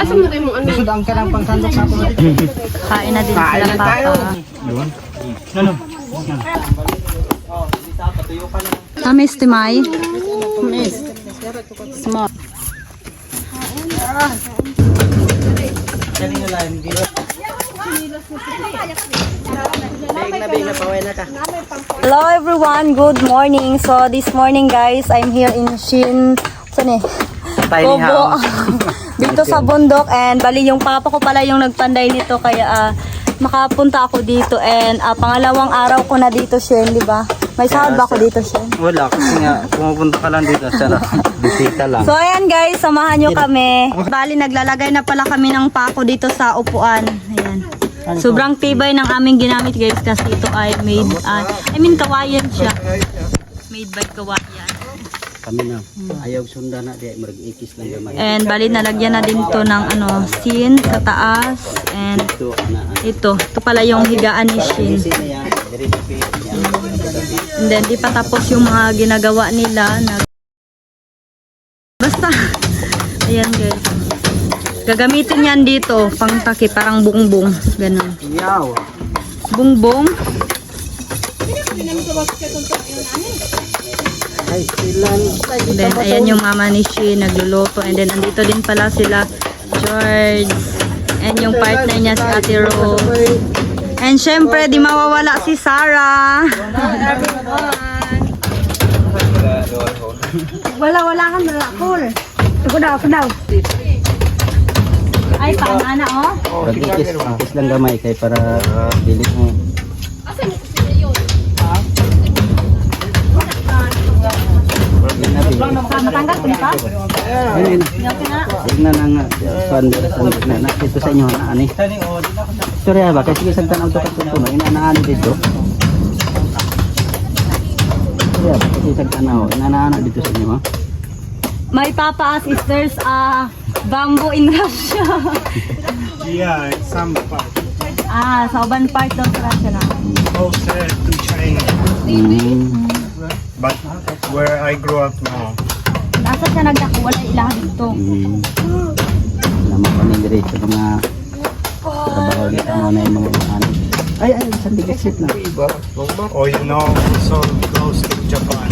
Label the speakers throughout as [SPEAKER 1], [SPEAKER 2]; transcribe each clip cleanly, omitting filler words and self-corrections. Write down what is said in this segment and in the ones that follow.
[SPEAKER 1] Asa mo kayo mo ano?
[SPEAKER 2] Sudang ka ng pangsandok sa ako.
[SPEAKER 3] Kain na din sila papa. Tamis timay.
[SPEAKER 2] Miss. Small. Kaling lang dito. Big na paway na ka.
[SPEAKER 3] Hello everyone, good morning. So this morning guys, I'm here in Shin. Saan eh?
[SPEAKER 2] Tiny house.
[SPEAKER 3] Dito sa bundok, and bali yung papa ko pala yung nagpanday nito, kaya makapunta ako dito, and pangalawang araw ko na dito, Shin, di ba? May sahod ba ako dito, Shin?
[SPEAKER 2] Wala, kasi nga pumupunta ka lang dito. Sarap. Bisita lang.
[SPEAKER 3] So ayan guys, samahan nyo kami. Bali naglalagay na pala kami ng pako dito sa upuan. Ayan. Sobrang tibay ng aming ginamit guys, kasi ito ay made, kawayan siya. Made by kawayan.
[SPEAKER 2] Kami na. Ayaw sunda na. Di mag-ikis lang gamay.
[SPEAKER 3] And bali nalagyan na din to ng sin sa taas. And ito pala yung higaan ni Shin. And then di pa tapos yung mga ginagawa nila. Basta, ayan guys. Gagamitin yan dito, pang taki, parang bungbong. Ganun.
[SPEAKER 2] Yaw.
[SPEAKER 3] Bungbong.
[SPEAKER 2] Ay, silang.
[SPEAKER 3] And then, ayan yung mama ni Shin, nagluluto. And then, andito din pala sila, George. And yung partner niya si Ate Rose. And syempre, di mawawala si Sarah. Wala kang cool. Ako daw. Ay, pangana, oh.
[SPEAKER 2] Mag-ikis lang gamay kay para dilit mo.
[SPEAKER 3] Matanggal ko pa?
[SPEAKER 2] Ayun. Tignan na nga. Sandok na. Ito sa inyo na ani. Sorry ba? Kasi isang tanaw to katunto na. Inaano dito. Sorry ba? Kasi isang tanaw. Inaano dito sa inyo ha?
[SPEAKER 3] My papa asked if there's a bamboo in Russia.
[SPEAKER 4] Yeah, in some part.
[SPEAKER 3] Sa uban part daw sa Russia na.
[SPEAKER 4] Closer to China. But where I grew up now.
[SPEAKER 3] Nasa siya nagkakuha na ilahan dito.
[SPEAKER 2] Alam ko na diretso mga trabaho dito mo na yung mga ano. Ay, isang tigasit na.
[SPEAKER 4] Or you know, so close to Japan.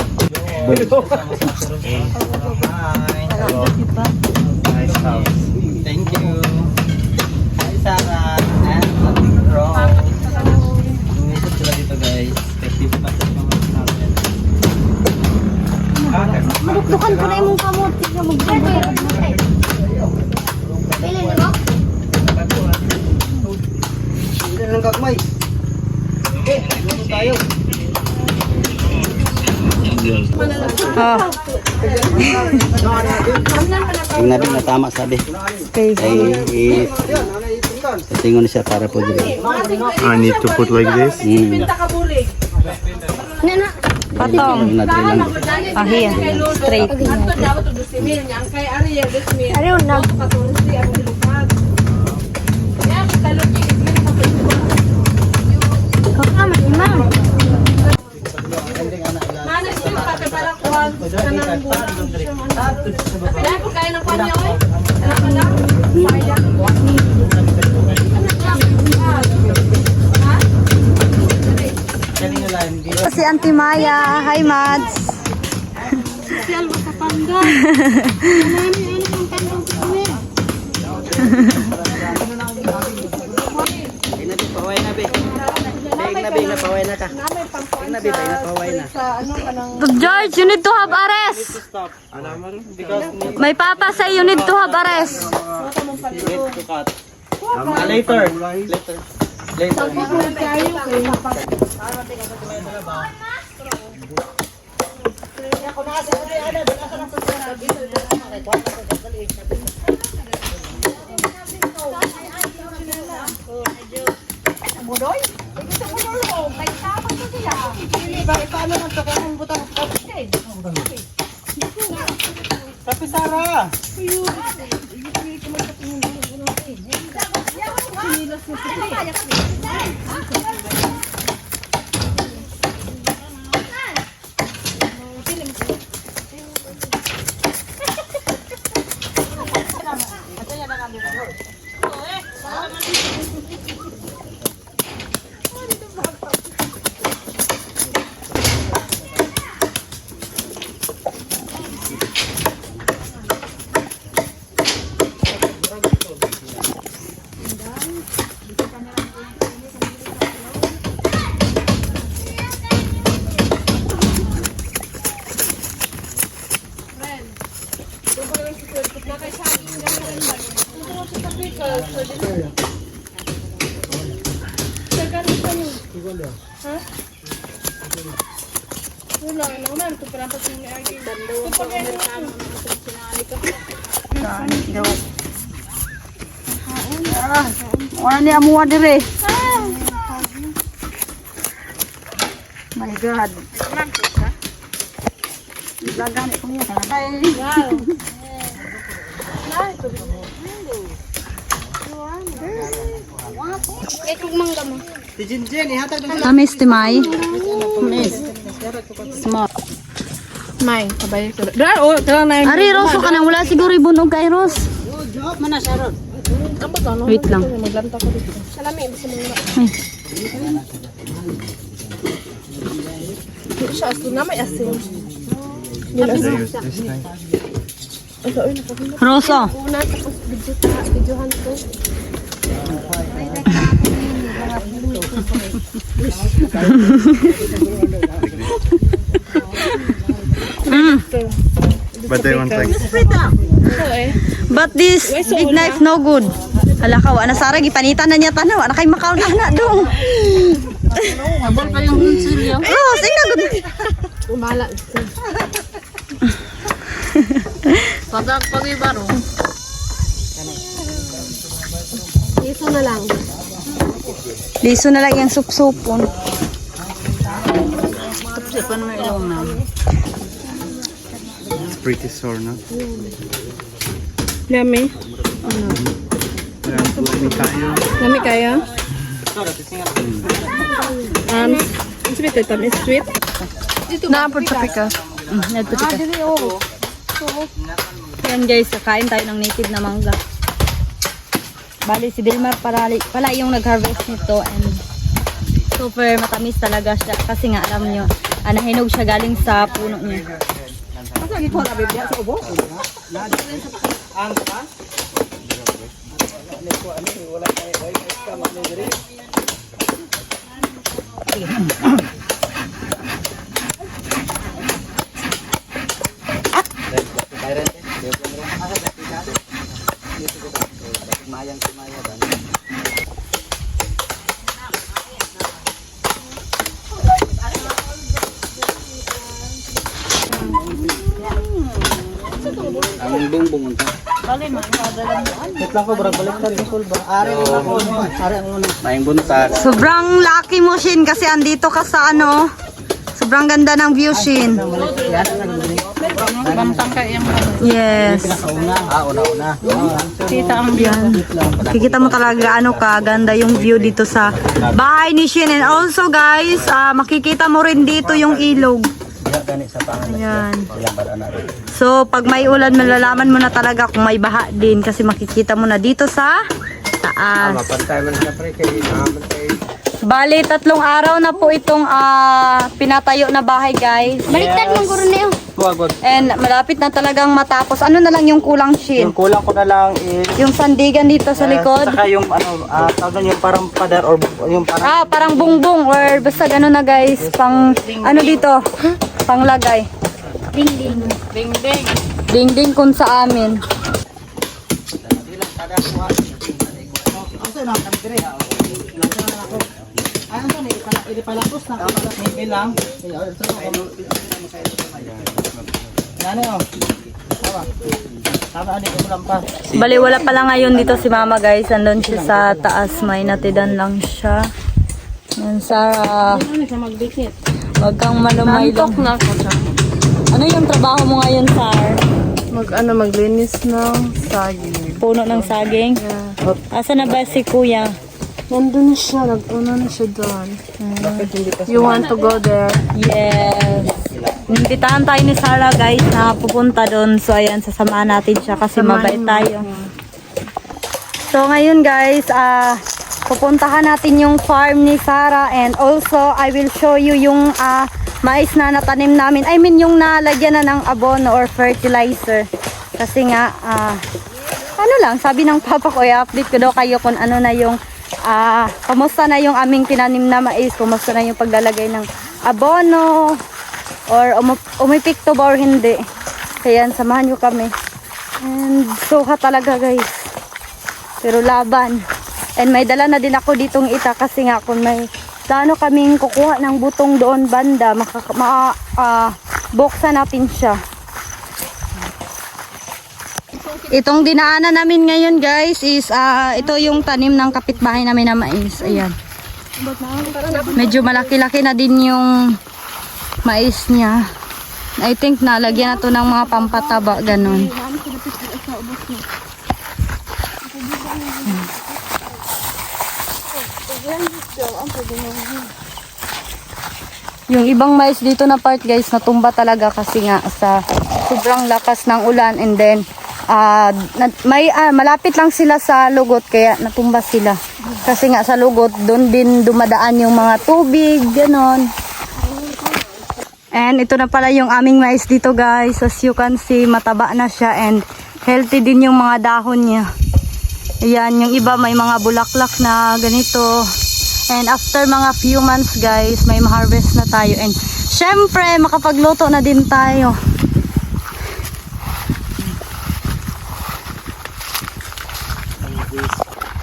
[SPEAKER 4] Nice house.
[SPEAKER 2] Thank you. Hi Sarah and Rose. Umisip sila dito guys. 50% ng natin.
[SPEAKER 3] Madukdukan ko na yung kamot. Tignan mo. Pili na mo?
[SPEAKER 2] Hindi lang gagmay. Okay, luto tayo. Tingnan din na tama sabi.
[SPEAKER 3] Okay.
[SPEAKER 2] Ay, tingnan siya para po dito.
[SPEAKER 4] I need to put like this.
[SPEAKER 3] Patong. Here. Straight. Ariyo na. Si Auntie Maya. Hi, Mads. George, you need to have arrest. My papa say you need to have arrest.
[SPEAKER 2] Later. Tapi Sarah.
[SPEAKER 3] Orang ni amuan dire. My God. Lagan ko niya. Tamis timay. Small.
[SPEAKER 1] May, kabay ko. Dara, oh, kailangan na yung...
[SPEAKER 3] Ari, Roso ka nang wala siguro ibunog kay Ros. Wait lang.
[SPEAKER 1] Maglanta ko dito. Salami, basta mo na. Hindi siya asin. Na may asin.
[SPEAKER 4] Use this time.
[SPEAKER 3] Roso.
[SPEAKER 1] Una, tapos videohan ko.
[SPEAKER 4] But they want like
[SPEAKER 3] But this big knife no good. Hala ka, wa na sarag ipanitan na niya tanaw. Ana kay makaw na dong. Habol pa yung silyo. Oh, sige good.
[SPEAKER 1] Umala.
[SPEAKER 3] Padag pagibaro.
[SPEAKER 1] Iso na lang.
[SPEAKER 3] Liso na lang yung sup-supon.
[SPEAKER 2] Tapos mo ilong na.
[SPEAKER 4] it's pretty sore, no?
[SPEAKER 1] Lami.
[SPEAKER 4] Lami tayo.
[SPEAKER 1] Lami kaya? Sweet ito. Is sweet? Na-apod sa pikas.
[SPEAKER 3] Yan guys, kakain tayo ng native na mangga. Bali si Dilmar pala yung nag-harvest nito and super matamis talaga siya kasi nga alam nyo, nahinog siya galing sa puno niya.
[SPEAKER 2] Ang bumbong unta. Wait lang ko, bro. Baliktad ko sulba. Ari ang ako. Ari ang una. Maing buntag.
[SPEAKER 3] Sobrang lucky mo, Shin, kasi andito ka sa ano. Sobrang ganda ng view, Shin. Yes.
[SPEAKER 2] Una.
[SPEAKER 3] Kita ang yan. Kikita mo talaga ano kaganda yung view dito sa bahay ni Shin. And also guys, makikita mo rin dito yung ilog. Ayan. So pag may ulan, malalaman mo na talaga kung may baha din kasi makikita mo na dito sa taas. Bali, 3 araw na po itong pinatayo na bahay, guys.
[SPEAKER 1] Baliktad mong guro na yun.
[SPEAKER 3] And malapit na talagang matapos. Ano na lang yung kulang, Shin?
[SPEAKER 2] Yung kulang ko na lang is
[SPEAKER 3] Yung sandigan dito sa likod.
[SPEAKER 2] saka yung ano, tawag yung parang pader or yung parang
[SPEAKER 3] Parang bungbong or basta gano'n na, guys. Pang, ano dito? Panglagay.
[SPEAKER 1] Ding-ding.
[SPEAKER 3] Ding-ding kung sa amin. Bali, wala pala ngayon dito si mama, guys. Andun siya sa taas. May natidan lang siya. Yan, Sarah. Huwag kang malumay lang. Ano yung trabaho mo ngayon, Sar?
[SPEAKER 1] Maglinis ng saging.
[SPEAKER 3] Puno ng saging?
[SPEAKER 1] Yeah.
[SPEAKER 3] Asa na ba si kuya?
[SPEAKER 1] Nandun na siya. Nagpuno na siya doon. You want to go there?
[SPEAKER 3] Yes. Imbitahan tayo ni Sarah, guys, na pupunta doon. So, ayan, sasamahan natin siya kasi mabait tayo. So ngayon guys, pupuntahan natin yung farm ni Sarah and also I will show you yung mais na natanim namin. I mean yung nalagyan na ng abono or fertilizer. Kasi nga, ano lang, sabi ng papa ko, i-update ko daw kayo kung ano na yung, kamusta na yung aming tinanim na mais, kamusta na yung paglalagay ng abono, or umipikto ba or hindi. Kaya samahan nyo kami. And suha talaga guys. Pero laban. And may dala na din ako ditong ita kasi nga kung may plano kaming kukuha ng butong doon banda, buksan natin siya. Itong dinaanan namin ngayon guys is ito yung tanim ng kapitbahay namin na mais. Ayan. Medyo malaki-laki na din yung mais niya. I think nalagyan na to ng mga pampataba ganun. Yung ibang mais dito na part guys natumba talaga kasi nga sa sobrang lakas ng ulan and then malapit lang sila sa lugot kaya natumba sila. Kasi nga sa lugot doon din dumadaan yung mga tubig ganon. And ito na pala yung aming mais dito guys. As you can see mataba na siya and healthy din yung mga dahon niya. Ayan, yung iba may mga bulaklak na ganito. And after mga few months guys, may ma-harvest na tayo. And syempre, makapagluto na din tayo.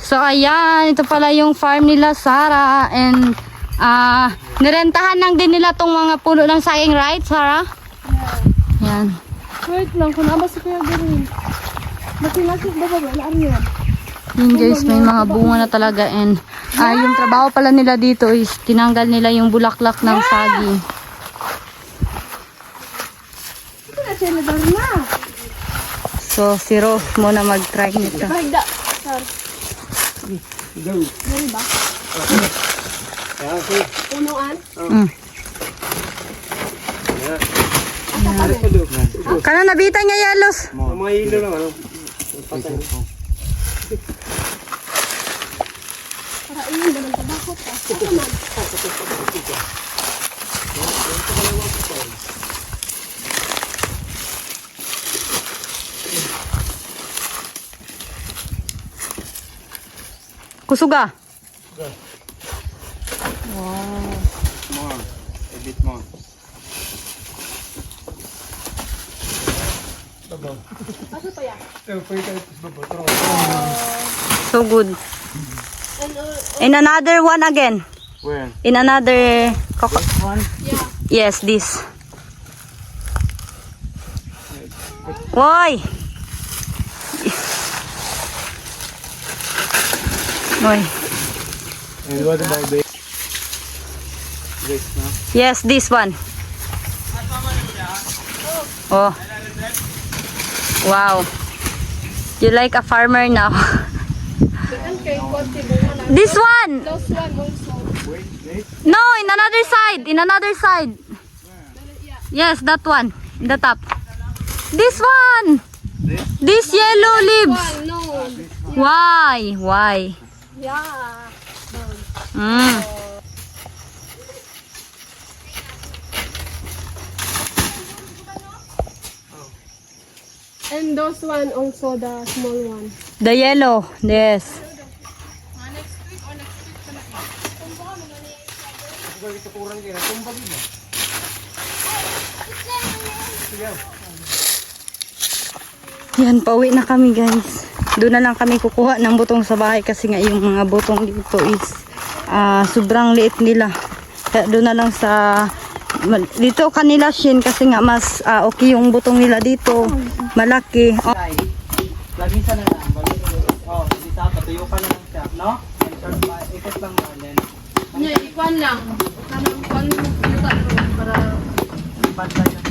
[SPEAKER 3] So ayan, ito pala yung farm nila Sarah. And nirentahan lang din nila tong mga puno ng saging, right Sarah? Yeah. Yan.
[SPEAKER 1] Wait lang, kung abas ko yung gawin. Masinasip ba ba? Wala yan.
[SPEAKER 3] Yun guys, may mga bunga na talaga and yung trabaho pala nila dito is tinanggal nila yung bulaklak ng saging. So si Rose muna mag-try nito. Kana nabitan nga yalos.
[SPEAKER 4] Mga hilo lang ano.
[SPEAKER 3] Kusuga.
[SPEAKER 4] More. A bit more.
[SPEAKER 3] So good. And another one again.
[SPEAKER 4] Where?
[SPEAKER 3] In another
[SPEAKER 4] One?
[SPEAKER 3] yes, this. Why? Why?
[SPEAKER 4] And what about this? This now?
[SPEAKER 3] Yes, this one. Oh. Wow. You like a farmer now. This one. No, in another side. In another side. Yes, that one. In the top. This one. This yellow leaves. Why? Why? Mm.
[SPEAKER 1] And those one also, the small one.
[SPEAKER 3] The yellow. Yes. Yan, pauwi na kami guys. Doon na lang kami kukuha ng butong sa bahay kasi nga yung mga butong dito is sobrang liit nila. Kaya doon na lang sa dito kanila Shin kasi nga mas okay yung butong nila dito. Malaki. Oh.
[SPEAKER 2] Lagisa na lang. Oh, dito patuyo pa na lang siya, no? Ikot lang mo then.
[SPEAKER 1] Ikuan lang. Ikuan para
[SPEAKER 2] Pantay na.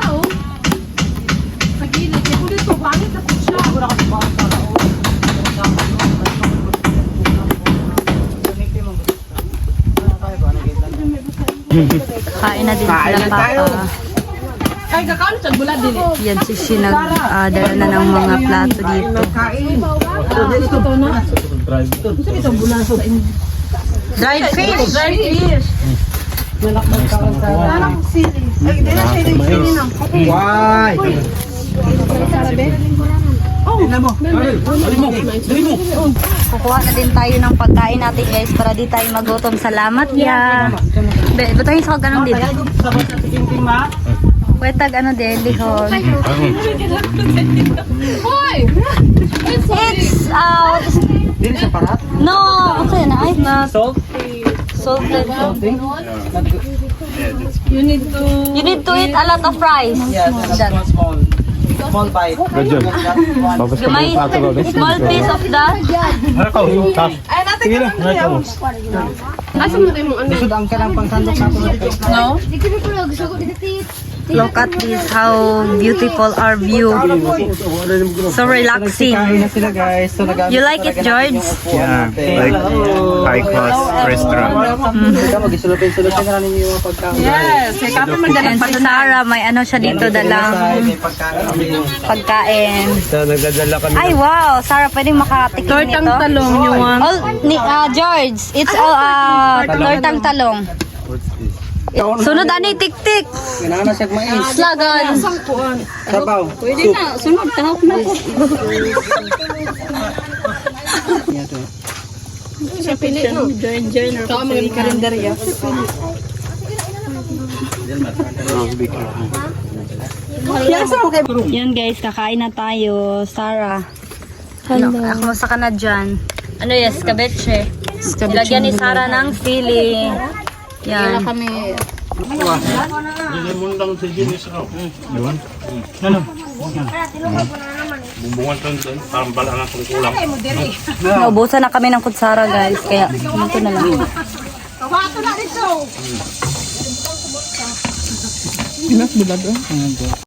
[SPEAKER 1] tao. Pagilid, kung dito bangit na siya.
[SPEAKER 2] Wala ka pa sa tao.
[SPEAKER 3] Kain na din sila pa. Yan si Shinag, dala na ng mga plato dito. Dried fish!
[SPEAKER 2] Why?
[SPEAKER 3] Kukuha na din tayo ng pagkain natin guys para di tayo magutom. Salamat ya. Batahin sa ganun din. Wetag ano din, lihon. It's
[SPEAKER 2] Dili sa parat?
[SPEAKER 3] no, okay na ay na
[SPEAKER 2] Salt?
[SPEAKER 3] salted.
[SPEAKER 2] Salting?
[SPEAKER 3] You need to eat a lot of rice.
[SPEAKER 2] Yes, small bite.
[SPEAKER 3] May small piece of that.
[SPEAKER 2] Sige lang. Lisod ang kanang pangsandok na ako.
[SPEAKER 3] Look at this, how beautiful our view. So relaxing.
[SPEAKER 2] Kain na sila guys. So,
[SPEAKER 3] You like it, George?
[SPEAKER 4] Yeah, like high-class restaurant.
[SPEAKER 2] Ikaw magisulupin-sulupin na lang ninyo yung mga pagkain.
[SPEAKER 3] And si Sarah, may ano siya dito dalang
[SPEAKER 2] May pagkain.
[SPEAKER 3] pagkain.
[SPEAKER 4] So, nagdadala kami.
[SPEAKER 3] Ay, wow! Sarah, pwedeng makatikim nito. Tortang talong, you want? George, it's all tortang talong. Sunod ani tik-tik.
[SPEAKER 2] Kailangan na siya mais.
[SPEAKER 3] Slagan.
[SPEAKER 2] Sabaw.
[SPEAKER 3] Pwede na. Sunod, tahap na po. Siya pili, no? Join. Ito ang mga kalendarya. Yan guys, kakain na tayo. Sarah. Ano, kamusta ka na dyan? Ano yes, kabeche. Ilagyan ni Sarah ng sili. Yan.
[SPEAKER 4] Bubungan to doon. Parang bala na kung kulang.
[SPEAKER 3] Naubusan na kami ng kutsara guys, kaya ito na lang.